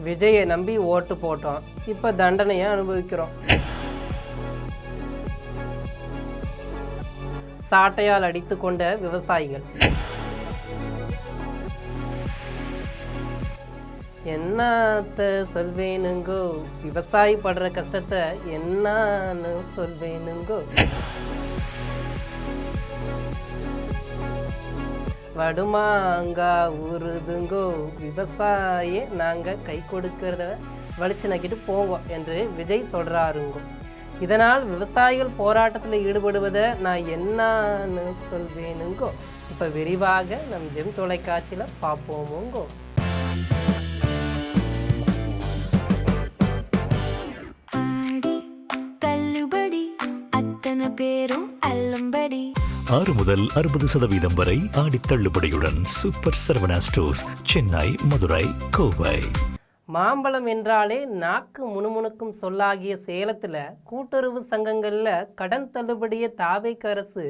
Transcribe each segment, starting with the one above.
விஜயை நம்பி ஓட்டு போட்டோம், இப்போ தண்டனையை அனுபவிக்கிறோம். சாட்டையால் அடித்து கொண்ட விவசாயிகள். என்னத்த சொல்வேனுங்கோ, விவசாயி படுற கஷ்டத்தை என்னன்னு சொல்வேனுங்கோ. வடுமாங்கா ஊறுதுங்கோ, விவசாயே நாங்கள் கை கொடுக்கறத வலிச்சு நக்கிட்டு போவோம் என்று விஜய் சொல்கிறாருங்கோ. இதனால் விவசாயிகள் போராட்டத்தில் ஈடுபடுவதை நான் என்னன்னு சொல்வேனுங்கோ. இப்போ விரிவாக நம் ஜெம் தொலைக்காட்சியில் பார்ப்போமுங்கோ. பேரும் அல்லம்படி 6 முதல் 60% வரை ஆடி தள்ளுபடியுடன் சூப்பர் சரவணா ஸ்டோர்ஸ், சென்னை, மதுரை, கோவை. மாம்பழம் என்றாலே நாக்கு முணுமுணுக்கும் சொல்லாகிய சேலத்தில் கூட்டுறவு சங்கங்களில் கடன் தள்ளுபடியை தாவேக அரசு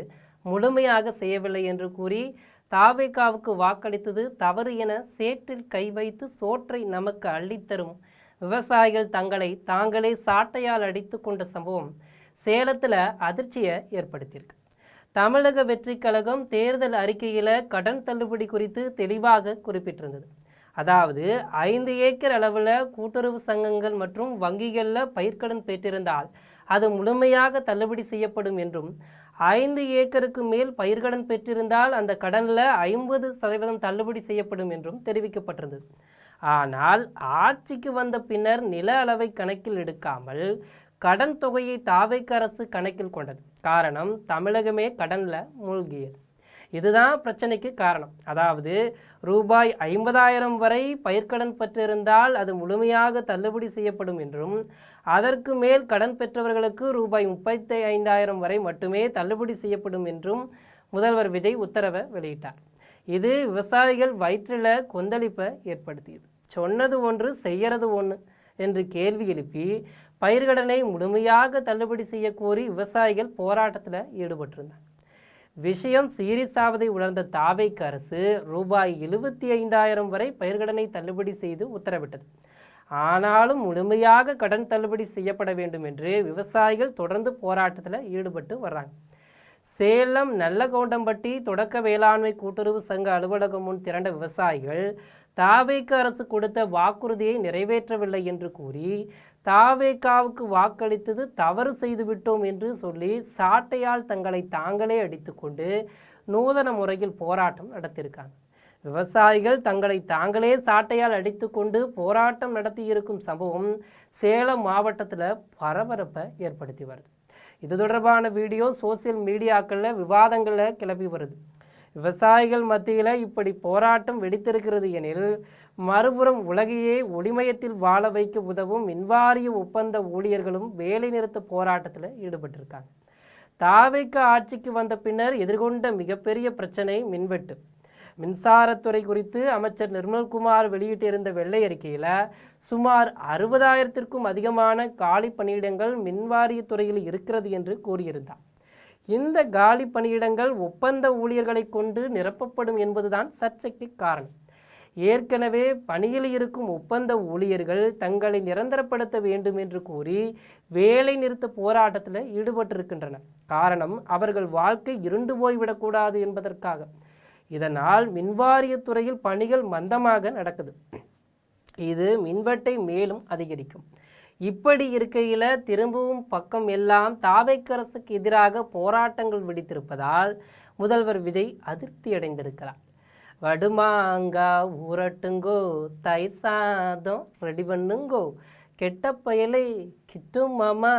முழுமையாக செய்யவில்லை என்று கூறி தாவேகாவுக்கு வாக்களித்தது தவறு என சேற்றில் கை வைத்து சோற்றை நமக்கு அள்ளித்தரும் விவசாயிகள் தங்களை தாங்களே சாட்டையால் அடித்து கொண்ட சம்பவம் சேலத்தில் அதிர்ச்சியை ஏற்படுத்தியிருக்கு. தமிழக வெற்றி கழகம் தேர்தல் அறிக்கையில் கடன் தள்ளுபடி குறித்து தெளிவாக குறிப்பிட்டிருந்தது. அதாவது 5 ஏக்கர் அளவில் கூட்டுறவு சங்கங்கள் மற்றும் வங்கிகளில் பயிர்க்கடன் பெற்றிருந்தால் அது முழுமையாக தள்ளுபடி செய்யப்படும் என்றும், 5 ஏக்கருக்கு மேல் பயிர்க்கடன் பெற்றிருந்தால் அந்த கடனில் 50% தள்ளுபடி செய்யப்படும் என்றும் தெரிவிக்கப்பட்டிருந்தது. ஆனால் ஆட்சிக்கு வந்த பின்னர் நில அளவை கணக்கில் எடுக்காமல் கடன் தொகையை தாவேக அரசு கணக்கில் கொண்டது. காரணம், தமிழகமே கடனில் மூழ்கியது. இதுதான் பிரச்சனைக்கு காரணம். அதாவது ரூபாய் 50,000 வரை பயிர்க்கடன் பெற்றிருந்தால் அது முழுமையாக தள்ளுபடி செய்யப்படும் என்றும், அதற்கு மேல் கடன் பெற்றவர்களுக்கு ரூபாய் 35,000 வரை மட்டுமே தள்ளுபடி செய்யப்படும் என்றும் முதல்வர் விஜய் உத்தரவை வெளியிட்டார். இது விவசாயிகள் வயிற்றில் கொந்தளிப்பை ஏற்படுத்தியது. சொன்னது ஒன்று செய்யறது ஒன்று என்று கேள்வி எழுப்பி பயிர்க்கடனை முழுமையாக தள்ளுபடி செய்ய கோரி விவசாயிகள் போராட்டத்தில் ஈடுபட்டிருந்தார். விஷயம் சீரியஸாவதை உணர்ந்த தாவேக அரசு ரூபாய் 75,000 வரை பயிர்க்கடனை தள்ளுபடி செய்து உத்தரவிட்டது. ஆனாலும் முழுமையாக கடன் தள்ளுபடி செய்யப்பட வேண்டும் என்று விவசாயிகள் தொடர்ந்து போராட்டத்தில் ஈடுபட்டு வர்றாங்க. சேலம் நல்லகவுண்டம்பட்டி தொடக்க வேளாண்மை கூட்டுறவு சங்க அலுவலகம் முன் திரண்ட விவசாயிகள் தாவேக அரசு கொடுத்த வாக்குறுதியை நிறைவேற்றவில்லை என்று கூறி தாவேகாவுக்கு வாக்களித்தது தவறு செய்துவிட்டோம் என்று சொல்லி சாட்டையால் தங்களை தாங்களே அடித்துக்கொண்டு நூதன முறையில் போராட்டம் நடத்தியிருக்காங்க. விவசாயிகள் தங்களை தாங்களே சாட்டையால் அடித்துக்கொண்டு போராட்டம் நடத்தியிருக்கும் சம்பவம் சேலம் மாவட்டத்தில் பரபரப்பை ஏற்படுத்தி வருது. இது தொடர்பான வீடியோ சோசியல் மீடியாக்களில் விவாதங்களில் கிளப்பி வருது. விவசாயிகள் மத்தியில் இப்படி போராட்டம் வெடித்திருக்கிறது எனில், மறுபுறம் உலகையே ஒளிமயத்தில் வாழ வைக்க உதவும் மின்வாரிய ஒப்பந்த ஊழியர்களும் வேலை நிறுத்த போராட்டத்தில் ஈடுபட்டிருக்காங்க. தாவேக ஆட்சிக்கு வந்த பின்னர் எதிர்கொண்ட மிகப்பெரிய பிரச்சனை மின்வெட்டு. மின்சாரத்துறை குறித்து அமைச்சர் நிர்மல்குமார் வெளியிட்டிருந்த வெள்ளை அறிக்கையில் சுமார் 60,000க்கும் அதிகமான காலி பணியிடங்கள் மின்வாரியத்துறையில் இருக்கிறது என்று கூறியிருந்தார். இந்த காலி பணியிடங்கள் ஒப்பந்த ஊழியர்களை கொண்டு நிரப்பப்படும் என்பதுதான் சர்ச்சைக்கு காரணம். ஏற்கனவே பணியில் இருக்கும் ஒப்பந்த ஊழியர்கள் தங்களை நிரந்தரப்படுத்த வேண்டும் என்று கூறி வேலை நிறுத்த போராட்டத்தில் ஈடுபட்டிருக்கின்றனர். காரணம், அவர்கள் வாழ்க்கை இருண்டு போய்விடக்கூடாது என்பதற்காக. இதனால் மின்வாரியத்துறையில் பணிகள் மந்தமாக நடக்குது. இது மின்வெட்டை மேலும் அதிகரிக்கும். இப்படி இருக்கையில் திரும்பவும் பக்கம் எல்லாம் தாவேக அரசுக்கு எதிராக போராட்டங்கள் வெடித்திருப்பதால் முதல்வர் விஜய் அதிருப்தி அடைந்திருக்கிறார். வடுமாங்கா ஊரட்டுங்கோ, தயிர் சாதம் ரெடி பண்ணுங்கோ, கெட்ட பயலை கிட்டும் மாமா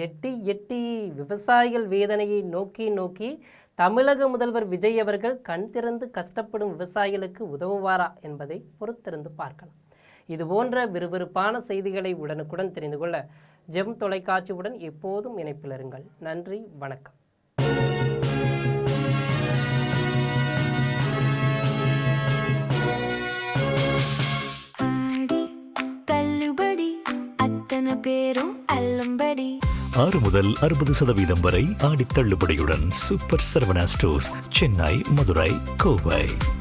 எட்டி எட்டி. விவசாயிகள் வேதனையை நோக்கி நோக்கி தமிழக முதல்வர் விஜய் அவர்கள் கண் திறந்து கஷ்டப்படும் விவசாயிகளுக்கு உதவுவாரா என்பதை பொறுத்திருந்து பார்க்கலாம். இதுபோன்ற விறுவிறுப்பான செய்திகளை உடனுக்குடன் தெரிந்து கொள்ள ஜெம் தொலைக்காட்சியுடன் எப்போதும் இணைப்பில் இருங்கள். நன்றி, வணக்கம். பேரும் அல்லம்படி 6 முதல் 60% வரை ஆடி தள்ளுபடியுடன் சூப்பர் சரவணா ஸ்டோர்ஸ், சென்னை, மதுரை, கோவை.